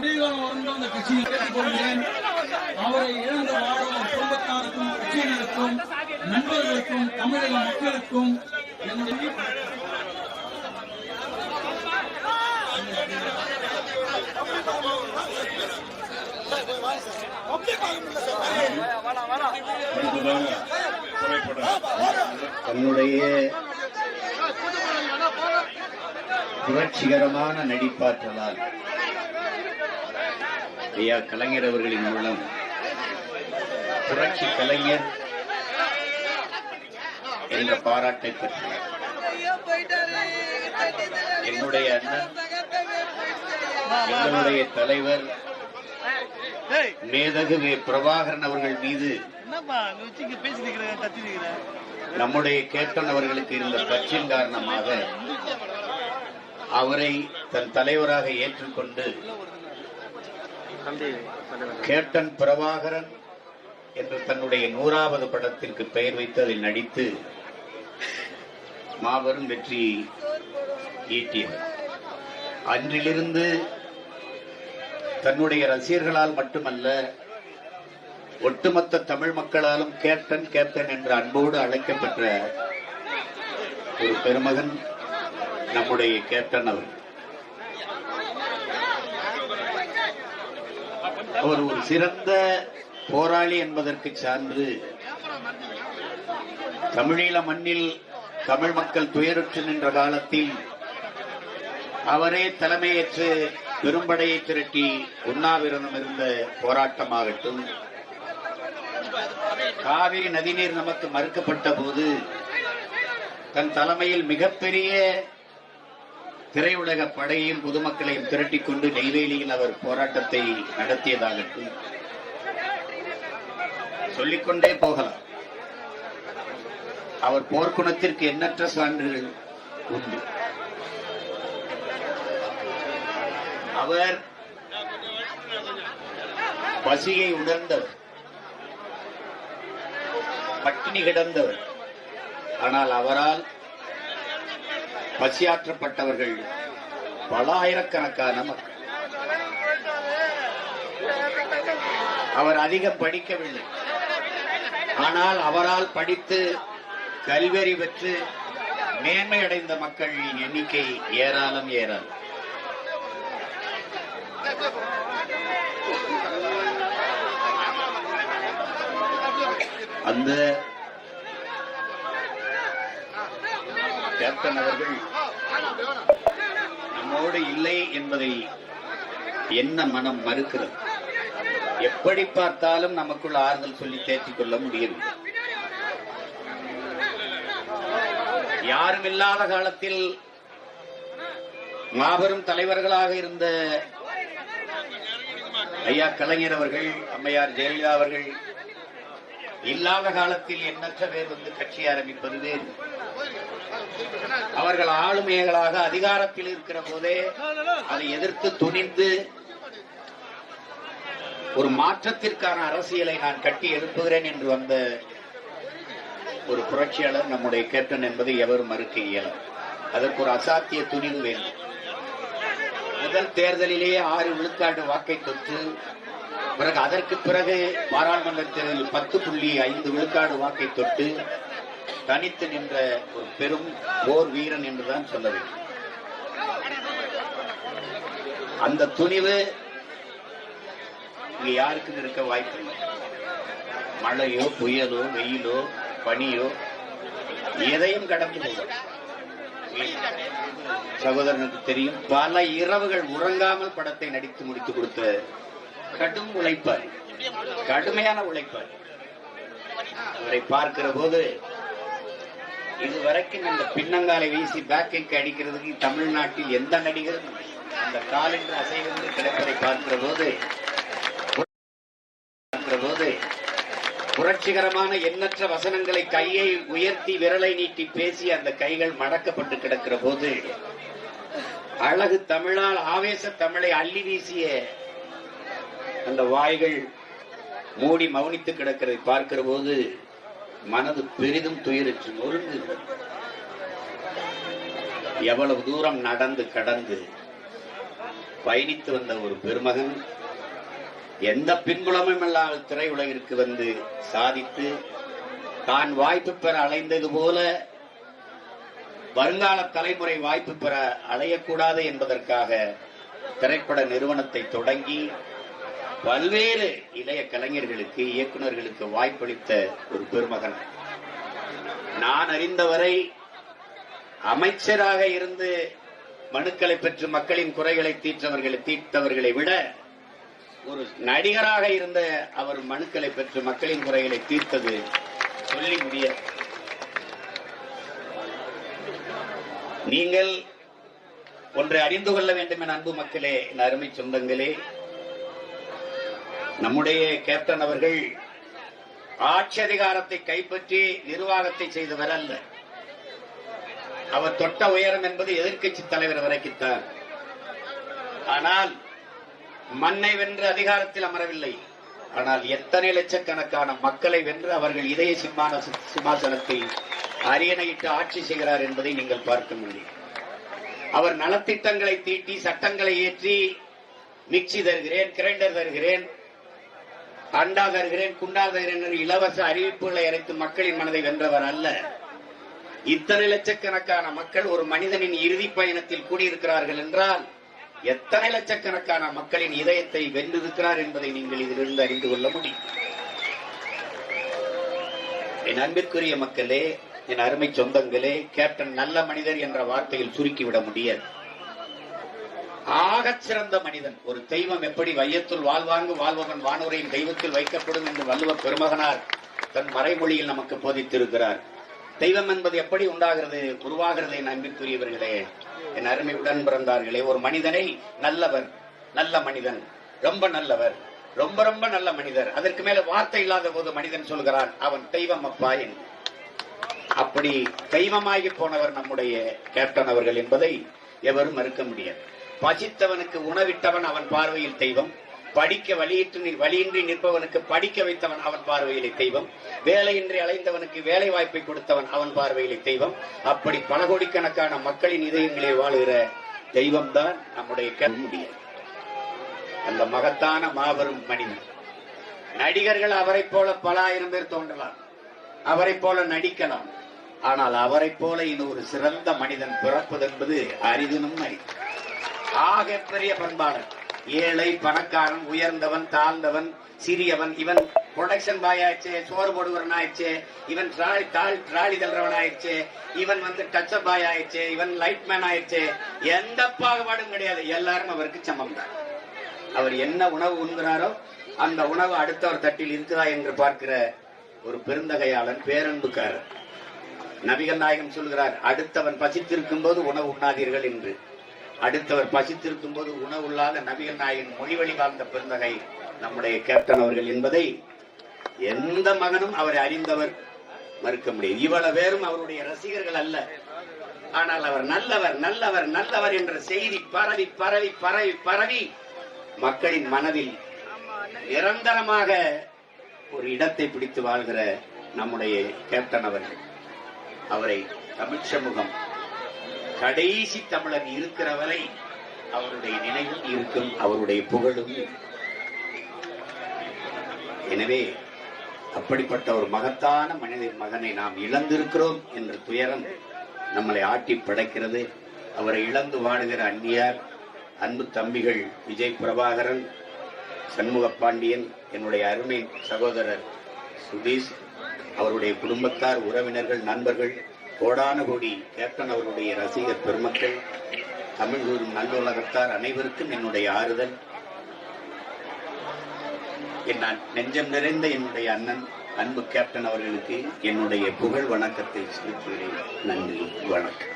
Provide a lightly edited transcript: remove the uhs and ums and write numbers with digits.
அந்த கட்சியை கேட்டுக்கொள்கிறேன். அவரை இழந்து வாழும் குடும்பத்தாருக்கும், கட்சியினருக்கும், நண்பர்களுக்கும், தமிழக மக்களுக்கும் என்னுடைய தன்னுடைய புரட்சிகரமான நடிப்பாற்றலால் ஐயா கலைஞர் அவர்களின் மூலம் புரட்சி கலைஞர் என்ற பாராட்டை பெற்றார். என்னுடைய அண்ணன், எங்களுடைய தலைவர் மேதகு பிரபாகரன் அவர்கள் மீது நம்முடைய கேப்டன் அவர்களுக்கு இருந்த பற்றின் காரணமாக அவரை தன் தலைவராக ஏற்றுக்கொண்டு கேப்டன் பிரபாகரன் என்று தன்னுடைய 100வது படத்திற்கு பெயர் வைத்து அதில் நடித்து மாபெரும் வெற்றி ஈட்டியவர். அன்றிலிருந்து தன்னுடைய ரசிகர்களால் மட்டுமல்ல, ஒட்டுமொத்த தமிழ் மக்களாலும் கேப்டன் கேப்டன் என்ற அன்போடு அழைக்கப்பெற்ற ஒரு பெருமகன் நம்முடைய கேப்டன் அவர். அவர் ஒரு சிறந்த போராளி என்பதற்கு சான்று தமிழீழ மண்ணில் தமிழ் மக்கள் துயருற்று நின்ற காலத்தில் அவரே தலைமையேற்று பெரும்படையை திரட்டி உண்ணாவிரதம் இருந்த போராட்டமாகட்டும், காவிரி நதிநீர் நமக்கு மறுக்கப்பட்ட போது தன் தலைமையில் மிகப்பெரிய திரையுலக படையையும் பொதுமக்களையும் திரட்டிக் கொண்டு நெய்வேலியில் அவர் போராட்டத்தை நடத்தியதாகட்டும், சொல்லிக்கொண்டே போகலாம். அவர் போர்க்குணத்திற்கு எண்ணற்ற சான்றுகள் உண்டு. அவர் பசியை உணர்ந்தவர், பட்டினி கிடந்தவர். ஆனால் அவரால் பசியாற்றப்பட்டவர்கள் பல ஆயிரக்கணக்கான மக்கள். அவர் அதிகம் படிக்கவில்லை, ஆனால் அவரால் படித்து கல்வியறி பெற்று மேன்மை அடைந்த மக்களின் எண்ணிக்கை ஏராளம் ஏராளம். அந்த கேப்டன் அவர்கள் நம்மோடு இல்லை என்பதை என்ன மனம் மறுக்கிறது? எப்படி பார்த்தாலும் நமக்குள் ஆறுதல் சொல்லி தேற்றிக் கொள்ள முடியவில்லை. யாரும் இல்லாத காலத்தில் மாபெரும் தலைவர்களாக இருந்த ஐயா கலைஞர் அவர்கள், அம்மையார் ஜெயலலிதா அவர்கள் இல்லாத காலத்தில் எண்ணற்ற பேர் வந்து கட்சி ஆரம்பிப்பது வேறு. அவர்கள் ஆளுமைகளாக அதிகாரத்தில் இருக்கிற போதே அதை எதிர்த்து துணிந்து ஒரு மாற்றத்திற்கான அரசியலை நான் கட்டி எழுப்புகிறேன் என்று வந்த ஒரு புரட்சியாளர் நம்முடைய கேப்டன் என்பதை எவரும் மறுக்க இயலும். அதற்கு ஒரு அசாத்திய துணிவு வேண்டும். முதல் தேர்தலிலேயே 6 விழுக்காடு வாக்கை தொற்று, பிறகு அதற்கு பிறகு பாராளுமன்ற தேர்தலில் 10.5 விழுக்காடு வாக்கை தொட்டு தனித்து நின்ற ஒரு பெரும் போர் வீரன் என்றுதான் சொல்ல வேண்டும். அந்த துணிவு இங்க யாருக்கும் இருக்க வாய்ப்பில்லை. மழையோ புயலோ வெயிலோ பனியோ எதையும் கடந்து போகும். சகோதரனுக்கு தெரியும், பல இரவுகள் உறங்காமல் படத்தை நடித்து முடித்து கொடுத்த கடும் உழைப்பார், கடுமையான உழைப்பார். அவரை பார்க்கிற போது இதுவரைக்கும் அந்த பின்னங்காலை வீசி பேக்கைக்கு அடிக்கிறதுக்கு தமிழ்நாட்டில் எந்த நடிகரும் அந்த கால் என்று அசைவிருந்து கிடைப்பதை பார்க்கிற போது புரட்சிகரமான எண்ணற்ற வசனங்களை கையை உயர்த்தி விரலை நீட்டி பேசி அந்த கைகள் மடக்கப்பட்டு கிடக்கிற போது அழகு தமிழால் ஆவேச தமிழை அள்ளி வீசிய அந்த வாய்கள் மூடி மௌனித்து கிடக்கிறதை பார்க்கிற போது மனது பெரிதும் துயரிற்று நொறுங்கு. எவ்வளவு தூரம் நடந்து கடந்து பயணித்து வந்த ஒரு பெருமகன் எந்த பின்புலமும் இல்லாமல் திரையுலகிற்கு வந்து சாதித்து தான் வாய்ப்பு பெற அலைந்தது போல வருங்கால தலைமுறை வாய்ப்பு பெற அலையக்கூடாது என்பதற்காக திரைப்பட நிறுவனத்தை தொடங்கி பல்வேறு இளைய கலைஞர்களுக்கு இயக்குநர்களுக்கு வாய்ப்பளித்த ஒரு பெருமகன். நான் அறிந்தவரை அமைச்சராக இருந்து மனுக்களை பெற்று மக்களின் குறைகளை தீர்த்தவர்களை விட ஒரு நடிகராக இருந்த அவர் மனுக்களை பெற்று மக்களின் குறைகளை தீர்த்தது சொல்லி முடியாது. நீங்கள் ஒன்றை அறிந்து கொள்ள வேண்டும் என அன்பு மக்களே, என் அருமை சொந்தங்களே, நம்முடைய கேப்டன் அவர்கள் ஆட்சி அதிகாரத்தை கைப்பற்றி நிர்வாகத்தை செய்தவர் அல்ல. அவர் தொட்ட உயரம் என்பது எதிர்க்கட்சி தலைவர் வரைக்குத்தான். ஆனால் மண்ணை வென்று அதிகாரத்தில் அமரவில்லை. ஆனால் எத்தனை லட்சக்கணக்கான மக்களை வென்று அவர்கள் இதய சிம்மாசனத்தில் அரியணையிட்டு ஆட்சி செய்கிறார் என்பதை நீங்கள் பார்க்க முடியும். அவர் நலத்திட்டங்களை தீட்டி சட்டங்களை ஏற்றி மிக்சி தருகிறேன், கிரைண்டர் தருகிறேன், அண்டா தருகிறேன், குண்டா தருகிறேன் என்று இலவச அறிவிப்புகளை அரைத்து மக்களின் மனதை வென்றவர் அல்ல. இத்தனை லட்சக்கணக்கான மக்கள் ஒரு மனிதனின் இறுதி பயணத்தில் கூடியிருக்கிறார்கள் என்றால் எத்தனை லட்சக்கணக்கான மக்களின் இதயத்தை வென்றிருக்கிறார் என்பதை நீங்கள் இதிலிருந்து அறிந்து கொள்ள முடியும். என் அன்பிற்குரிய மக்களே, என் அருமை சொந்தங்களே, கேப்டன் நல்ல மனிதர் என்ற வார்த்தையில் சுருக்கிவிட முடியாது. ஆகச் சிறந்த மனிதன். ஒரு தெய்வம் எப்படி வையத்துள் வாழ்வாங்கு வாழ்பவன் வானூரையின் தெய்வத்தில் வைக்கப்படும் என்று வள்ளுவ பெருமகனார் தன் மறைமொழியில் நமக்கு போதித்திருக்கிறார். தெய்வம் என்பது எப்படி உண்டாகிறது, உருவாகிறது? என் அன்பிற்குரியவர்களே, என் அருமை உடன் பிறந்தார்களே, ஒரு மனிதனை நல்லவர், நல்ல மனிதன், ரொம்ப நல்லவர், ரொம்ப ரொம்ப நல்ல மனிதர், அதற்கு மேல வார்த்தை இல்லாத போது மனிதன் சொல்கிறான் அவன் தெய்வம் அப்பா என்று. அப்படி தெய்வமாகி போனவர் நம்முடைய கேப்டன் அவர்கள் என்பதை எவரும் மறுக்க முடியாது. பசித்தவனுக்கு உணவிட்டவன் அவன் பார்வையில் தெய்வம், படிக்க வழியின்றி நிற்பவனுக்கு படிக்க வைத்தவன் அவன் பார்வையிலே தெய்வம், வேலையின்றி அலைந்தவனுக்கு வேலை வாய்ப்பை கொடுத்தவன் அவன் பார்வையிலே தெய்வம். அப்படி பல கோடிக்கணக்கான மக்களின் இதயங்களில் வாழுகிற தெய்வம் தான் நம்முடைய முடியாது. அந்த மகத்தான மாபெரும் மனிதன். நடிகர்கள் அவரை போல பல ஆயிரம் பேர் தோன்றலாம், அவரை போல நடிக்கலாம். ஆனால் அவரை போல இன்னொரு சிறந்த மனிதன் பிறப்பது என்பது அரிதினும் அரிது. ஆக பெரிய பண்பாளர். ஏழை, பணக்காரன், உயர்ந்தவன், தாழ்ந்தவன், சிறியவன், இவன் ப்ரொடக்ஷன் பாய் ஆயிடுச்சு, சோறு போடுவரன் ஆயிடுச்சு, இவன் ட்ராலி தள்ளுறவன் ஆயிடுச்சு, இவன் டச்சப் பாய் ஆயிடுச்சு, இவன் லைட் மேன் ஆயிடுச்சு, எந்த பாகுபாடும் கிடையாது. எல்லாரும் அவருக்கு சமம் தான். அவர் என்ன உணவு உண்கிறாரோ அந்த உணவு அடுத்தவர் தட்டில் இருக்குதா என்று பார்க்கிற ஒரு பெருந்தகையாளன், பேரன்புக்காரர். நபிகள் நாயகம் சொல்கிறார், அடுத்தவன் பசித்திருக்கும் போது உணவு உண்ணாதீர்கள் என்று. அடுத்தவர் பசித்திருக்கும் போது உணவு இல்லாத நபிகள் நாயகன் மொழிவழி வாழ்ந்த பெருந்தகை நம்முடைய கேப்டன் அவர்கள் என்பதை எந்த மகனும் அவரை அறிந்தவர் மறுக்க முடியும். இவ்வளவு பேரும் அவருடைய ரசிகர்கள் அல்ல. ஆனால் அவர் நல்லவர், நல்லவர், நல்லவர் என்ற செய்தி பரவி பரவி பரவி பரவி மக்களின் மனதில் நிரந்தரமாக ஒரு இடத்தை பிடித்து வாழ்கிற நம்முடைய கேப்டன் அவர்கள். அவரை தமிழ் சமூகம் கடைசி தமிழன் இருக்கிற வரை அவருடைய நினைவும் இருக்கும், அவருடைய புகழும். எனவே அப்படிப்பட்ட ஒரு மகத்தான மனிதன் மகனை நாம் இழந்திருக்கிறோம் என்ற துயரம் நம்மளை ஆட்டி படைக்கிறது. அவரை இழந்து வாழுகிற அந்நியார், அன்பு தம்பிகள் விஜய் பிரபாகரன், சண்முக பாண்டியன், என்னுடைய அருமை சகோதரர் சுதீஷ், அவருடைய குடும்பத்தார், உறவினர்கள், நண்பர்கள், கோடான கோடி கேப்டன் அவருடைய ரசிகர் பெருமக்கள், தமிழ் கூறும் நல்லுலகத்தார் அனைவருக்கும் என்னுடைய ஆறுதல். என் நெஞ்சம் நிறைந்த என்னுடைய அண்ணன் அன்பு கேப்டன் அவர்களுக்கு என்னுடைய புகழ் வணக்கத்தை செலுத்துகிறேன். நன்றி, வணக்கம்.